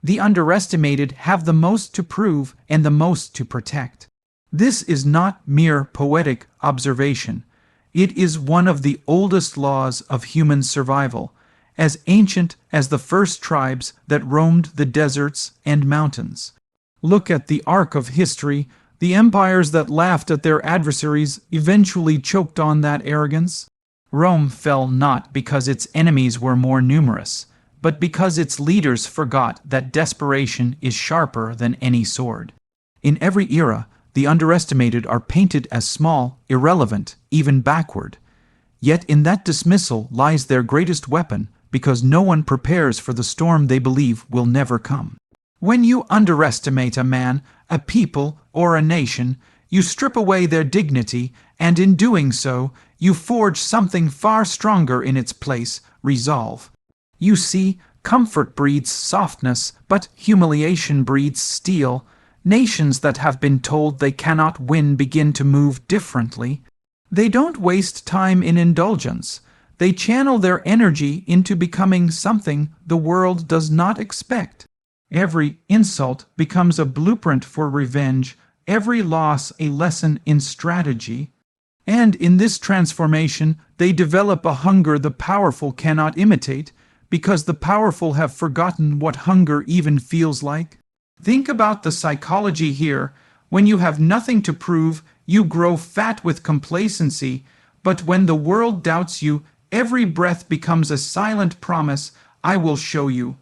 The underestimated have the most to prove and the most to protect. This is not mere poetic observation. It is one of the oldest laws of human survival, as ancient as the first tribes that roamed the deserts and mountains. Look at the arc of history. The empires that laughed at their adversaries eventually choked on that arrogance. Rome fell not because its enemies were more numerous, but because its leaders forgot that desperation is sharper than any sword. In every era, the underestimated are painted as small, irrelevant, even backward. Yet in that dismissal lies their greatest weapon, because no one prepares for the storm they believe will never come. When you underestimate a man, a people, or a nation, you strip away their dignity, and in doing so, you forge something far stronger in its place, resolve. You see, comfort breeds softness, but humiliation breeds steel. Nations that have been told they cannot win begin to move differently. They don't waste time in indulgence. They channel their energy into becoming something the world does not expect. Every insult becomes a blueprint for revenge, every loss a lesson in strategy. And in this transformation, they develop a hunger the powerful cannot imitate, because the powerful have forgotten what hunger even feels like. Think about the psychology here. When you have nothing to prove, you grow fat with complacency, but when the world doubts you, every breath becomes a silent promise, I will show you.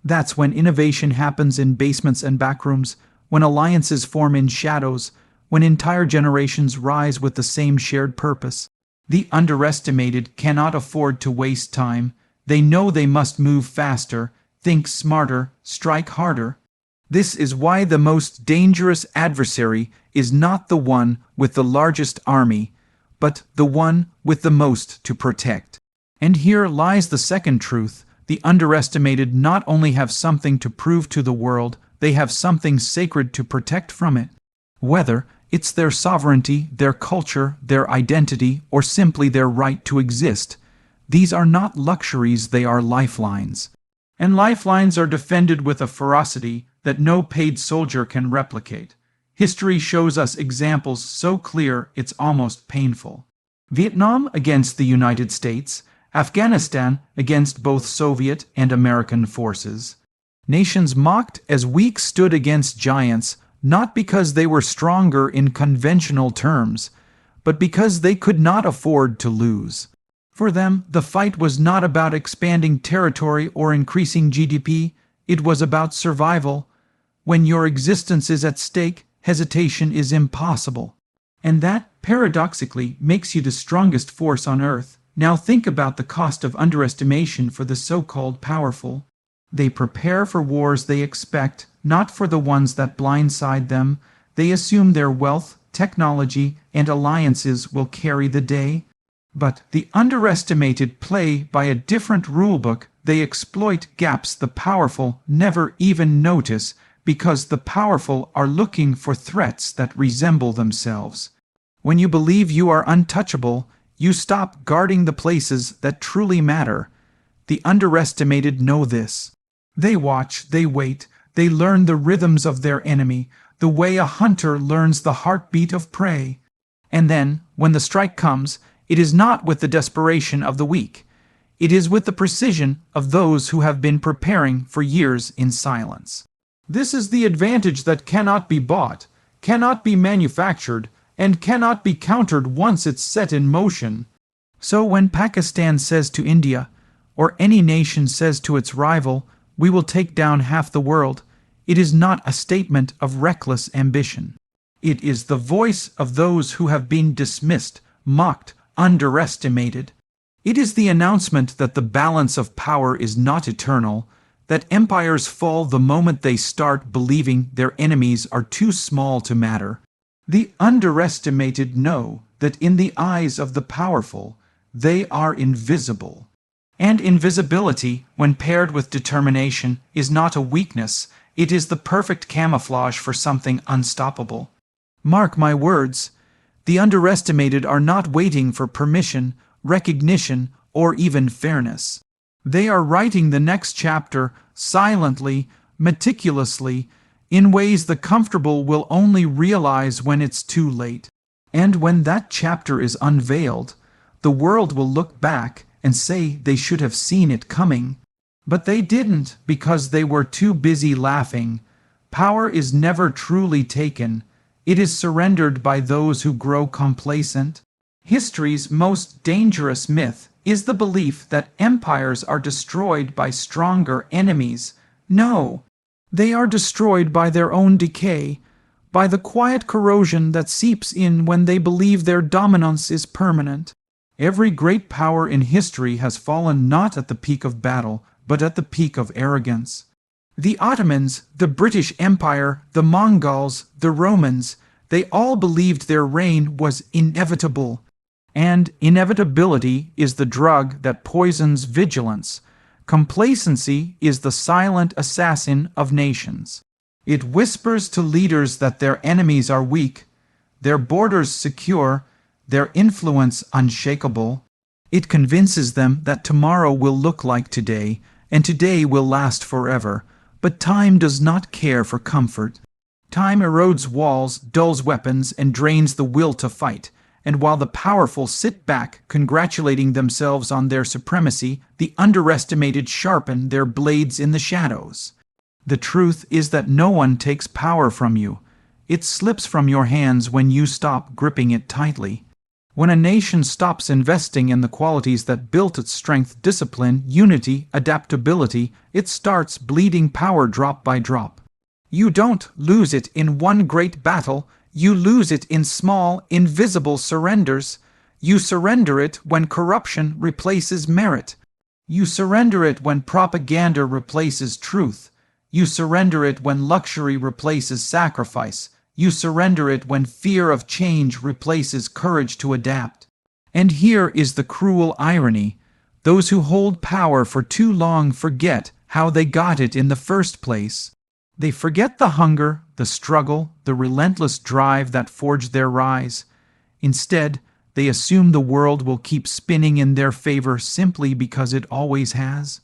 That's when innovation happens in basements and backrooms, when alliances form in shadows, when entire generations rise with the same shared purpose. The underestimated cannot afford to waste time. They know they must move faster, think smarter, strike harder. This is why the most dangerous adversary is not the one with the largest army, but the one with the most to protect. And here lies the second truth. The underestimated not only have something to prove to the world, they have something sacred to protect from it. Whether it's their sovereignty, their culture, their identity, or simply their right to exist, these are not luxuries, they are lifelines. And lifelines are defended with a ferocity that no paid soldier can replicate. History shows us examples so clear it's almost painful. Vietnam against the United States, Afghanistan against both Soviet and American forces. Nations mocked as weak stood against giants, not because they were stronger in conventional terms, but because they could not afford to lose. For them, the fight was not about expanding territory or increasing GDP, it was about survival. When your existence is at stake, hesitation is impossible. And that, paradoxically, makes you the strongest force on earth. Now think about the cost of underestimation for the so-called powerful. They prepare for wars they expect, not for the ones that blindside them. They assume their wealth, technology, and alliances will carry the day. But the underestimated play by a different rulebook. They exploit gaps the powerful never even notice, because the powerful are looking for threats that resemble themselves. When you believe you are untouchable, you stop guarding the places that truly matter. The underestimated know this. They watch, they wait, they learn the rhythms of their enemy, the way a hunter learns the heartbeat of prey. And then, when the strike comes, it is not with the desperation of the weak. It is with the precision of those who have been preparing for years in silence. This is the advantage that cannot be bought, cannot be manufactured, and cannot be countered once it's set in motion. So when Pakistan says to India, or any nation says to its rival, we will take down half the world, it is not a statement of reckless ambition. It is the voice of those who have been dismissed, mocked, underestimated. It is the announcement that the balance of power is not eternal, that empires fall the moment they start believing their enemies are too small to matter. The underestimated know that in the eyes of the powerful, they are invisible. And invisibility, when paired with determination, is not a weakness, it is the perfect camouflage for something unstoppable. Mark my words, the underestimated are not waiting for permission, recognition, or even fairness. They are writing the next chapter silently, meticulously, in ways the comfortable will only realize when it's too late. And when that chapter is unveiled, the world will look back and say they should have seen it coming. But they didn't because they were too busy laughing. Power is never truly taken. It is surrendered by those who grow complacent. History's most dangerous myth is the belief that empires are destroyed by stronger enemies. No, they are destroyed by their own decay, by the quiet corrosion that seeps in when they believe their dominance is permanent. Every great power in history has fallen not at the peak of battle, but at the peak of arrogance. The Ottomans, the British Empire, the Mongols, the Romans, they all believed their reign was inevitable. And inevitability is the drug that poisons vigilance. Complacency is the silent assassin of nations. It whispers to leaders that their enemies are weak, their borders secure, their influence unshakable. It convinces them that tomorrow will look like today, and today will last forever. But time does not care for comfort. Time erodes walls, dulls weapons, and drains the will to fight. And while the powerful sit back, congratulating themselves on their supremacy, the underestimated sharpen their blades in the shadows. The truth is that no one takes power from you. It slips from your hands when you stop gripping it tightly. When a nation stops investing in the qualities that built its strength, discipline, unity, adaptability, it starts bleeding power drop by drop. You don't lose it in one great battle. You lose it in small, invisible surrenders. You surrender it when corruption replaces merit. You surrender it when propaganda replaces truth. You surrender it when luxury replaces sacrifice. You surrender it when fear of change replaces courage to adapt. And here is the cruel irony. Those who hold power for too long forget how they got it in the first place. They forget the hunger, the struggle, the relentless drive that forged their rise. Instead, they assume the world will keep spinning in their favor simply because it always has.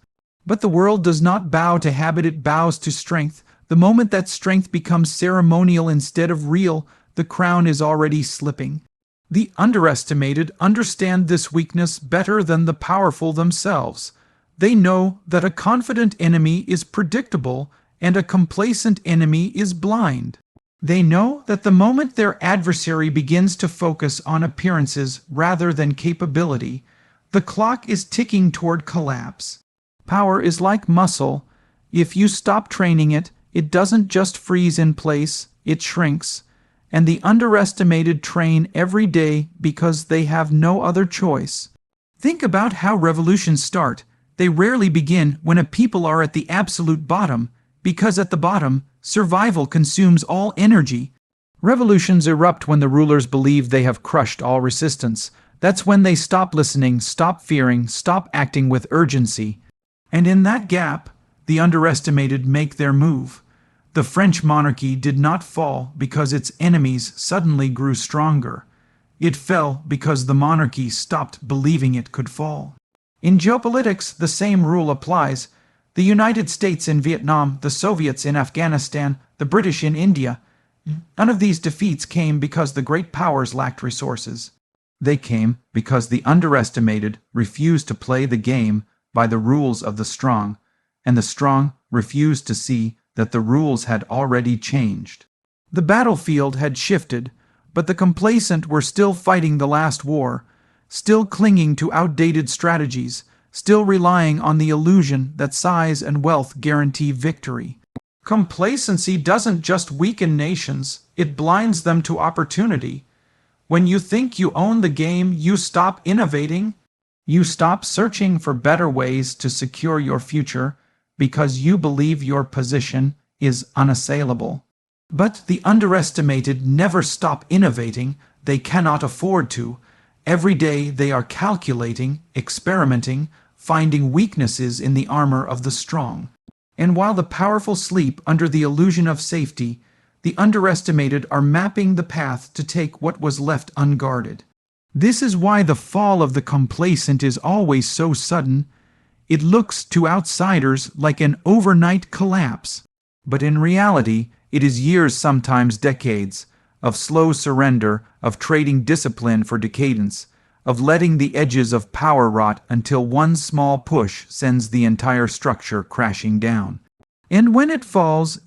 But the world does not bow to habit, it bows to strength. The moment that strength becomes ceremonial instead of real, the crown is already slipping. The underestimated understand this weakness better than the powerful themselves. They know that a confident enemy is predictable and a complacent enemy is blind. They know that the moment their adversary begins to focus on appearances rather than capability, the clock is ticking toward collapse. Power is like muscle. If you stop training it, it doesn't just freeze in place, it shrinks. And the underestimated train every day because they have no other choice. Think about how revolutions start. They rarely begin when a people are at the absolute bottom, because at the bottom, survival consumes all energy. Revolutions erupt when the rulers believe they have crushed all resistance. That's when they stop listening, stop fearing, stop acting with urgency. And in that gap, the underestimated make their move. The French monarchy did not fall because its enemies suddenly grew stronger. It fell because the monarchy stopped believing it could fall. In geopolitics, the same rule applies. The United States in Vietnam, the Soviets in Afghanistan, the British in India. None of these defeats came because the great powers lacked resources. They came because the underestimated refused to play the game by the rules of the strong, and the strong refused to see that the rules had already changed. The battlefield had shifted, but the complacent were still fighting the last war, still clinging to outdated strategies, still relying on the illusion that size and wealth guarantee victory. Complacency doesn't just weaken nations, it blinds them to opportunity. When you think you own the game, you stop innovating. You stop searching for better ways to secure your future because you believe your position is unassailable. But the underestimated never stop innovating. They cannot afford to. Every day they are calculating, experimenting, finding weaknesses in the armor of the strong. And while the powerful sleep under the illusion of safety, the underestimated are mapping the path to take what was left unguarded. This is why the fall of the complacent is always so sudden. It looks to outsiders like an overnight collapse. But in reality, it is years, sometimes decades, of slow surrender, of trading discipline for decadence, of letting the edges of power rot until one small push sends the entire structure crashing down. And when it falls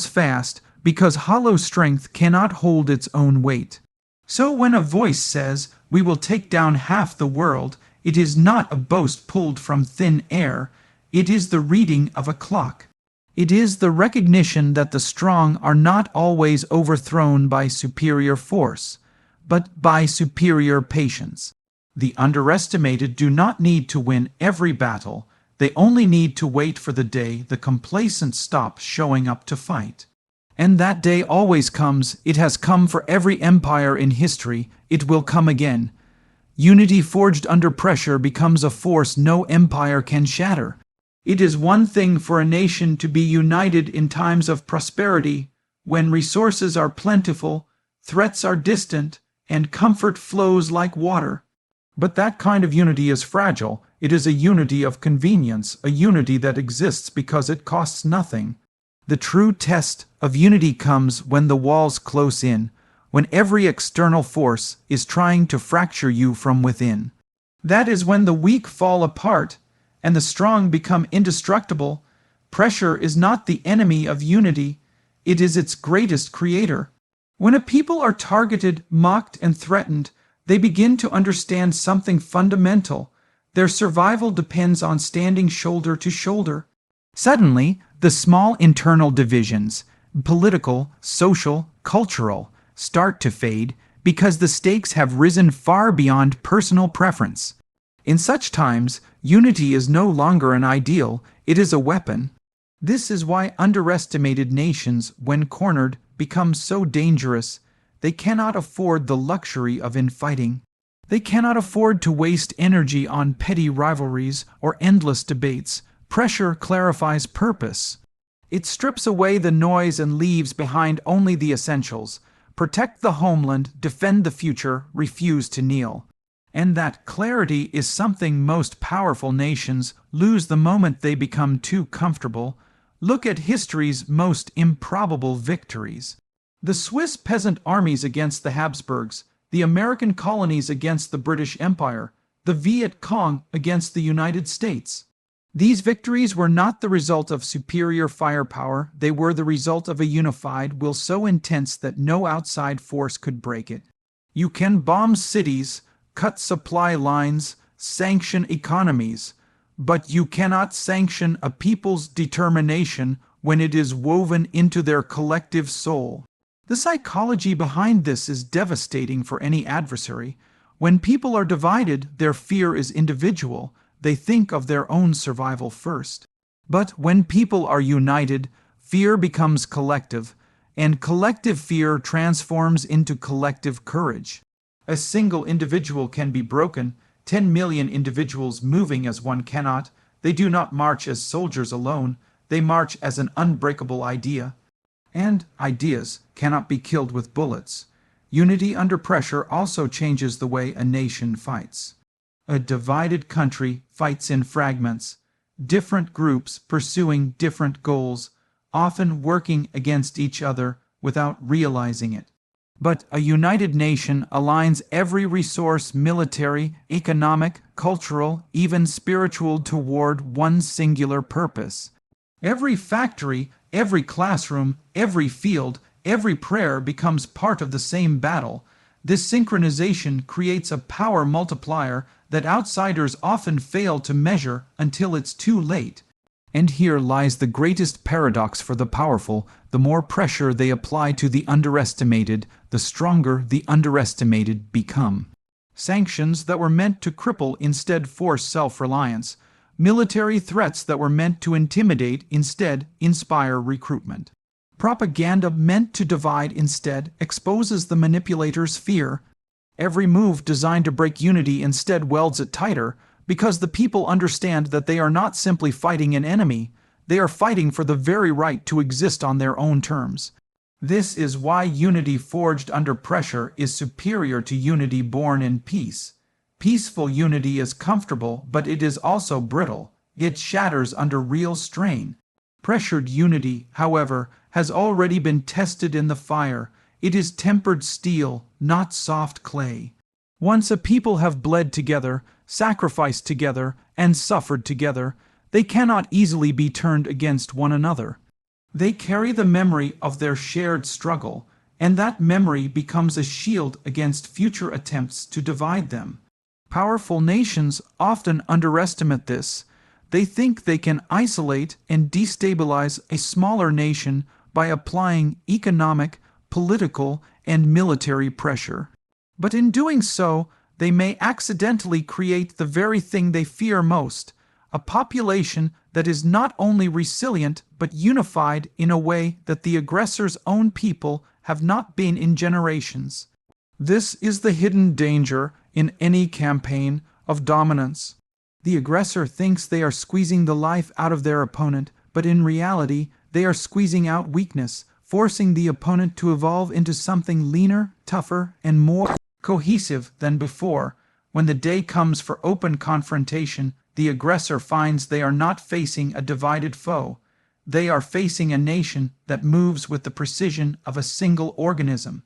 fast, because hollow strength cannot hold its own weight. So when a voice says, "We will take down half the world," it is not a boast pulled from thin air, it is the reading of a clock. It is the recognition that the strong are not always overthrown by superior force, but by superior patience. The underestimated do not need to win every battle, they only need to wait for the day the complacent stop showing up to fight. And that day always comes. It has come for every empire in history. It will come again. Unity forged under pressure becomes a force no empire can shatter. It is one thing for a nation to be united in times of prosperity, when resources are plentiful, threats are distant, and comfort flows like water. But that kind of unity is fragile. It is a unity of convenience, a unity that exists because it costs nothing. The true test of unity comes when the walls close in, when every external force is trying to fracture you from within. That is when the weak fall apart and the strong become indestructible. Pressure is not the enemy of unity, it is its greatest creator. When a people are targeted, mocked, and threatened, they begin to understand something fundamental. Their survival depends on standing shoulder to shoulder. Suddenly, the small internal divisions, political, social, cultural, start to fade because the stakes have risen far beyond personal preference. In such times, unity is no longer an ideal, it is a weapon. This is why underestimated nations, when cornered, become so dangerous. They cannot afford the luxury of infighting. They cannot afford to waste energy on petty rivalries or endless debates. Pressure clarifies purpose. It strips away the noise and leaves behind only the essentials. Protect the homeland, defend the future, refuse to kneel. And that clarity is something most powerful nations lose the moment they become too comfortable. Look at history's most improbable victories. The Swiss peasant armies against the Habsburgs, the American colonies against the British Empire, the Viet Cong against the United States. These victories were not the result of superior firepower, they were the result of a unified will so intense that no outside force could break it. You can bomb cities, cut supply lines, sanction economies, but you cannot sanction a people's determination when it is woven into their collective soul. The psychology behind this is devastating for any adversary. When people are divided, their fear is individual. They think of their own survival first. But when people are united, fear becomes collective, and collective fear transforms into collective courage. A single individual can be broken, 10 million individuals moving as one cannot. They do not march as soldiers alone, they march as an unbreakable idea. And ideas cannot be killed with bullets. Unity under pressure also changes the way a nation fights. A divided country fights in fragments, different groups pursuing different goals, often working against each other without realizing it. But a united nation aligns every resource, military, economic, cultural, even spiritual, toward one singular purpose. Every factory, every classroom, every field, every prayer becomes part of the same battle. This synchronization creates a power multiplier that outsiders often fail to measure until it's too late. And here lies the greatest paradox for the powerful. The more pressure they apply to the underestimated, the stronger the underestimated become. Sanctions that were meant to cripple instead force self-reliance. Military threats that were meant to intimidate instead inspire recruitment. Propaganda meant to divide instead exposes the manipulator's fear. Every move designed to break unity instead welds it tighter, because the people understand that they are not simply fighting an enemy, they are fighting for the very right to exist on their own terms. This is why unity forged under pressure is superior to unity born in peace. Peaceful unity is comfortable, but it is also brittle. It shatters under real strain. Pressured unity, however, has already been tested in the fire. It is tempered steel, not soft clay. Once a people have bled together, sacrificed together, and suffered together, they cannot easily be turned against one another. They carry the memory of their shared struggle, and that memory becomes a shield against future attempts to divide them. Powerful nations often underestimate this. They think they can isolate and destabilize a smaller nation by applying economic, political, and military pressure. But in doing so, they may accidentally create the very thing they fear most, a population that is not only resilient but unified in a way that the aggressor's own people have not been in generations. This is the hidden danger in any campaign of dominance. The aggressor thinks they are squeezing the life out of their opponent, but in reality, they are squeezing out weakness, forcing the opponent to evolve into something leaner, tougher, and more cohesive than before. When the day comes for open confrontation, the aggressor finds they are not facing a divided foe. They are facing a nation that moves with the precision of a single organism.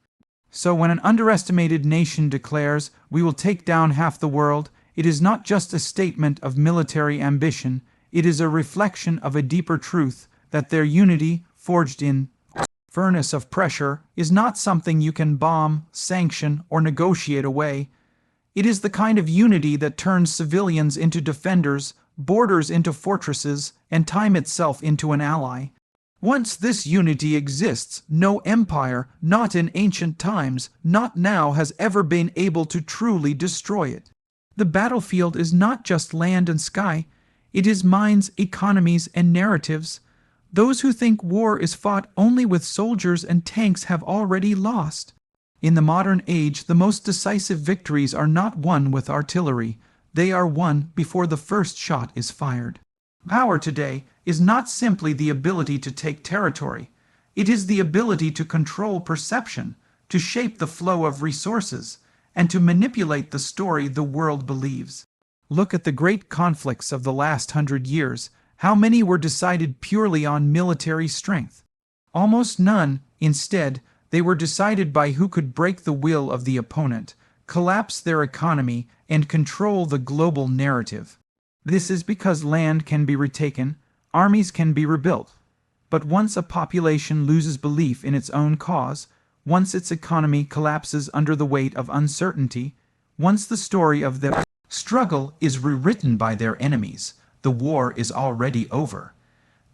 So when an underestimated nation declares, "We will take down half the world," it is not just a statement of military ambition, it is a reflection of a deeper truth, that their unity, forged in furnace of pressure, is not something you can bomb, sanction, or negotiate away. It is the kind of unity that turns civilians into defenders, borders into fortresses, and time itself into an ally. Once this unity exists, no empire, not in ancient times, not now, has ever been able to truly destroy it. The battlefield is not just land and sky, it is minds, economies, and narratives. Those who think war is fought only with soldiers and tanks have already lost. In the modern age, the most decisive victories are not won with artillery. They are won before the first shot is fired. Power today is not simply the ability to take territory. It is the ability to control perception, to shape the flow of resources, and to manipulate the story the world believes. Look at the great conflicts of the last 100 years. How many were decided purely on military strength? Almost none. Instead, they were decided by who could break the will of the opponent, collapse their economy, and control the global narrative. This is because land can be retaken, armies can be rebuilt. But once a population loses belief in its own cause, once its economy collapses under the weight of uncertainty, once the story of their struggle is rewritten by their enemies, the war is already over.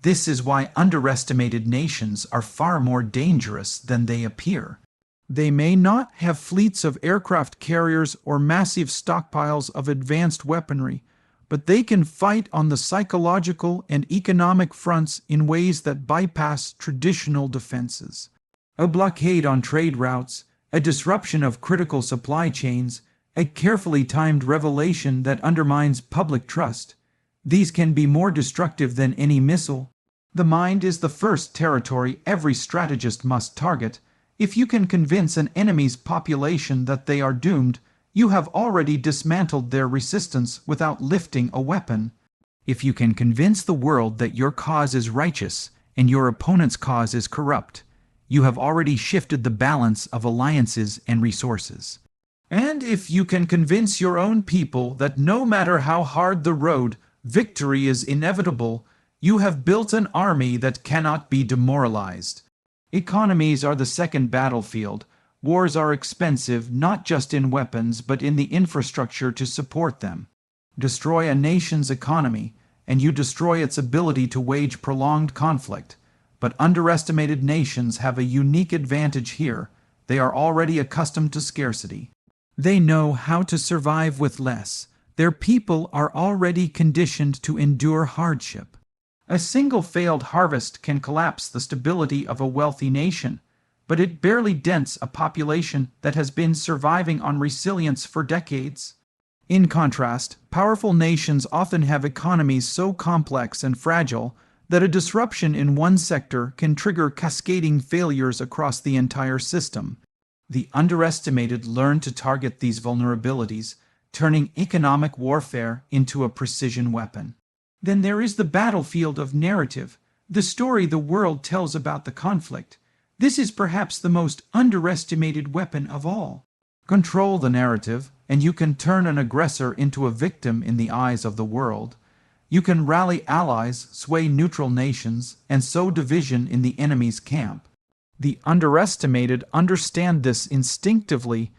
This is why underestimated nations are far more dangerous than they appear. They may not have fleets of aircraft carriers or massive stockpiles of advanced weaponry, but they can fight on the psychological and economic fronts in ways that bypass traditional defenses. A blockade on trade routes, a disruption of critical supply chains, a carefully timed revelation that undermines public trust. These can be more destructive than any missile. The mind is the first territory every strategist must target. If you can convince an enemy's population that they are doomed, you have already dismantled their resistance without lifting a weapon. If you can convince the world that your cause is righteous and your opponent's cause is corrupt, you have already shifted the balance of alliances and resources. And if you can convince your own people that no matter how hard the road, victory is inevitable, you have built an army that cannot be demoralized. Economies are the second battlefield. Wars are expensive not just in weapons but in the infrastructure to support them. Destroy a nation's economy, and you destroy its ability to wage prolonged conflict. But underestimated nations have a unique advantage here. They are already accustomed to scarcity. They know how to survive with less. Their people are already conditioned to endure hardship. A single failed harvest can collapse the stability of a wealthy nation, but it barely dents a population that has been surviving on resilience for decades. In contrast, powerful nations often have economies so complex and fragile that a disruption in one sector can trigger cascading failures across the entire system. The underestimated learn to target these vulnerabilities, turning economic warfare into a precision weapon. Then there is the battlefield of narrative. the story the world tells about the conflict. This is perhaps the most underestimated weapon of all. Control the narrative, and you can turn an aggressor into a victim in the eyes of the world. You can rally allies, sway neutral nations, and sow division in the enemy's camp. The underestimated understand this instinctively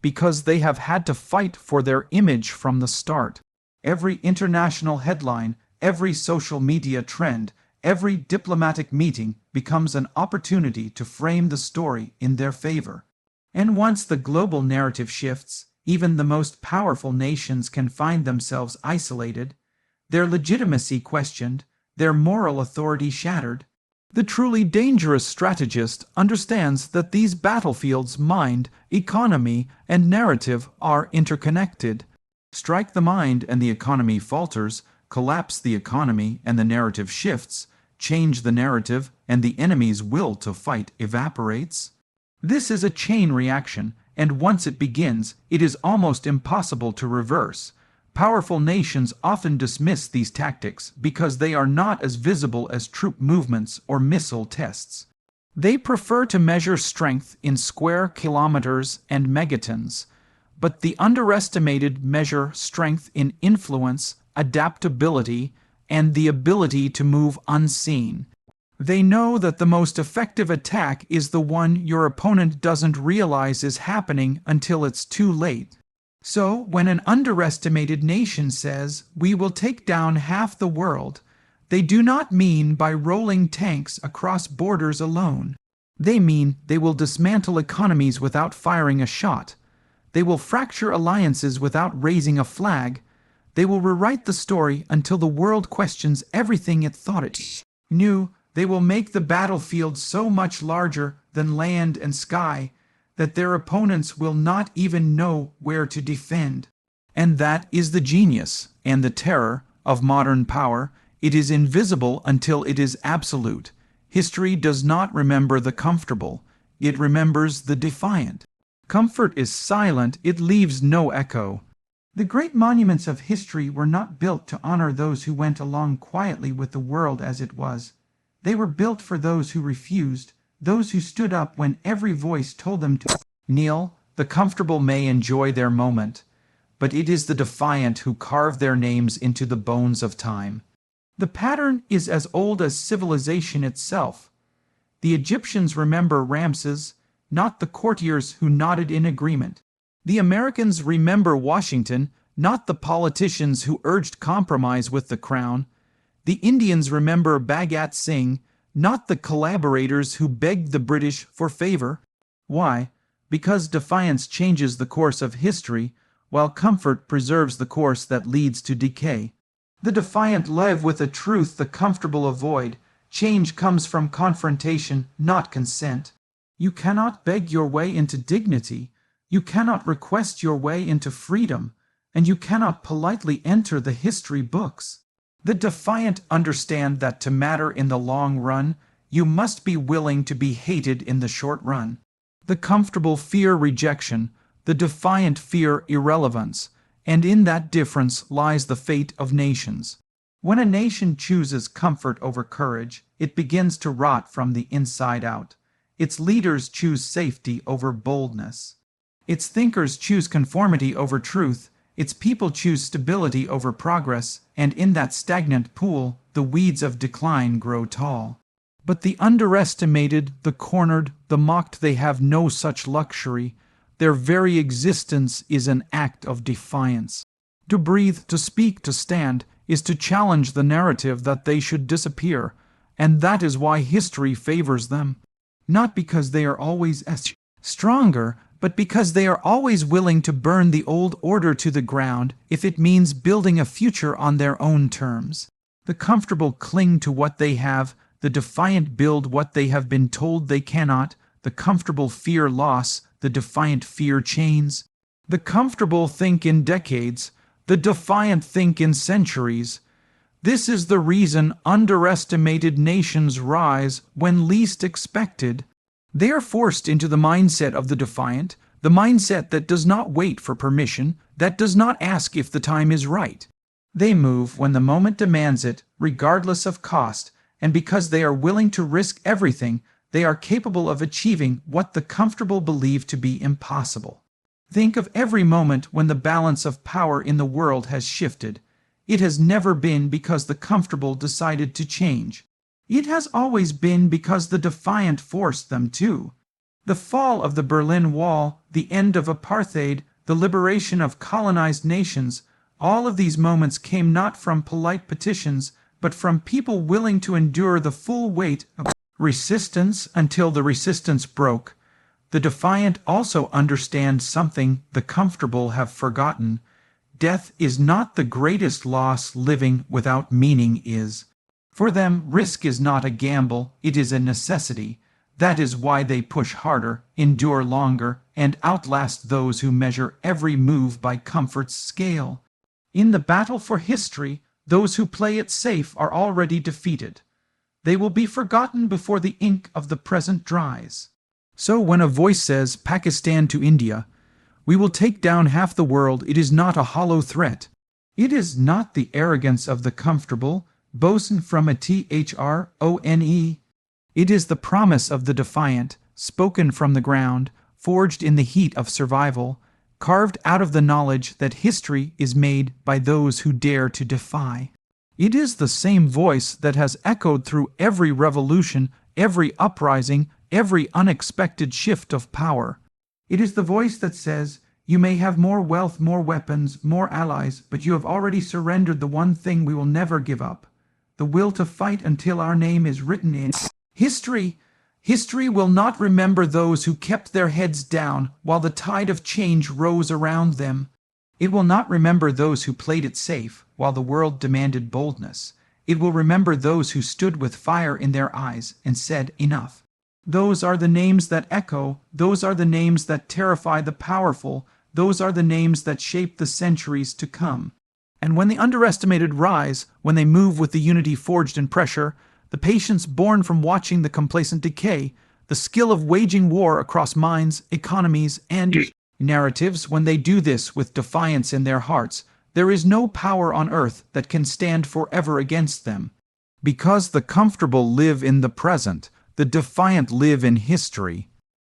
because they have had to fight for their image from the start. Every international headline, every social media trend, every diplomatic meeting becomes an opportunity to frame the story in their favor. And once the global narrative shifts, even the most powerful nations can find themselves isolated, their legitimacy questioned, their moral authority shattered. The truly dangerous strategist understands that these battlefields, mind, economy, and narrative, are interconnected. Strike the mind and the economy falters, collapse the economy and the narrative shifts, change the narrative and the enemy's will to fight evaporates. This is a chain reaction, and once it begins, it is almost impossible to reverse. Powerful nations often dismiss these tactics because they are not as visible as troop movements or missile tests. They prefer to measure strength in square kilometers and megatons, but the underestimated measure strength in influence, adaptability, and the ability to move unseen. They know that the most effective attack is the one your opponent doesn't realize is happening until it's too late. So, when an underestimated nation says, "We will take down half the world," they do not mean by rolling tanks across borders alone. They mean they will dismantle economies without firing a shot. They will fracture alliances without raising a flag. They will rewrite the story until the world questions everything it thought it knew. They will make the battlefield so much larger than land and sky that their opponents will not even know where to defend. And that is the genius and the terror of modern power. It is invisible until it is absolute. History does not remember the comfortable. It remembers the defiant. Comfort is silent. It leaves no echo. The great monuments of history were not built to honor those who went along quietly with the world as it was. They were built for those who refused, those who stood up when every voice told them to kneel. The comfortable may enjoy their moment, but it is the defiant who carve their names into the bones of time. The pattern is as old as civilization itself. The Egyptians remember Ramses, not the courtiers who nodded in agreement. The Americans remember Washington, not the politicians who urged compromise with the crown. The Indians remember Bhagat Singh, not the collaborators who begged the British for favor. Why? Because defiance changes the course of history, while comfort preserves the course that leads to decay. The defiant live with a truth the comfortable avoid. Change comes from confrontation, not consent. You cannot beg your way into dignity. You cannot request your way into freedom, and you cannot politely enter the history books. The defiant understand that to matter in the long run, you must be willing to be hated in the short run. The comfortable fear rejection, the defiant fear irrelevance, and in that difference lies the fate of nations. When a nation chooses comfort over courage, it begins to rot from the inside out. Its leaders choose safety over boldness. Its thinkers choose conformity over truth. Its people choose stability over progress, and in that stagnant pool, the weeds of decline grow tall. But the underestimated, the cornered, the mocked, they have no such luxury. Their very existence is an act of defiance. To breathe, to speak, to stand, is to challenge the narrative that they should disappear, and that is why history favors them. Not because they are always stronger, but because they are always willing to burn the old order to the ground if it means building a future on their own terms. The comfortable cling to what they have, the defiant build what they have been told they cannot, the comfortable fear loss, the defiant fear chains. The comfortable think in decades, the defiant think in centuries. This is the reason underestimated nations rise when least expected. They are forced into the mindset of the defiant, the mindset that does not wait for permission, that does not ask if the time is right. They move when the moment demands it, regardless of cost, and because they are willing to risk everything, they are capable of achieving what the comfortable believe to be impossible. Think of every moment when the balance of power in the world has shifted. It has never been because the comfortable decided to change. It has always been because the defiant forced them to. The fall of the Berlin Wall, the end of apartheid, the liberation of colonized nations, all of these moments came not from polite petitions, but from people willing to endure the full weight of resistance until the resistance broke. The defiant also understand something the comfortable have forgotten. Death is not the greatest loss living without meaning is. For them, risk is not a gamble, it is a necessity. That is why they push harder, endure longer, and outlast those who measure every move by comfort's scale. In the battle for history, those who play it safe are already defeated. They will be forgotten before the ink of the present dries. So when a voice says, Pakistan to India, we will take down half the world, it is not a hollow threat. It is not the arrogance of the comfortable, bosun from a throne. It is the promise of the defiant, spoken from the ground, forged in the heat of survival, carved out of the knowledge that history is made by those who dare to defy. It is the same voice that has echoed through every revolution, every uprising, every unexpected shift of power. It is the voice that says, you may have more wealth, more weapons, more allies, but you have already surrendered the one thing we will never give up, the will to fight until our name is written in history. History will not remember those who kept their heads down while the tide of change rose around them. It will not remember those who played it safe while the world demanded boldness. It will remember those who stood with fire in their eyes and said, enough. Those are the names that echo, those are the names that terrify the powerful, those are the names that shape the centuries to come. And when the underestimated rise, when they move with the unity forged in pressure, the patience born from watching the complacent decay, the skill of waging war across minds, economies, and narratives, when they do this with defiance in their hearts, there is no power on earth that can stand forever against them. Because the comfortable live in the present, the defiant live in history.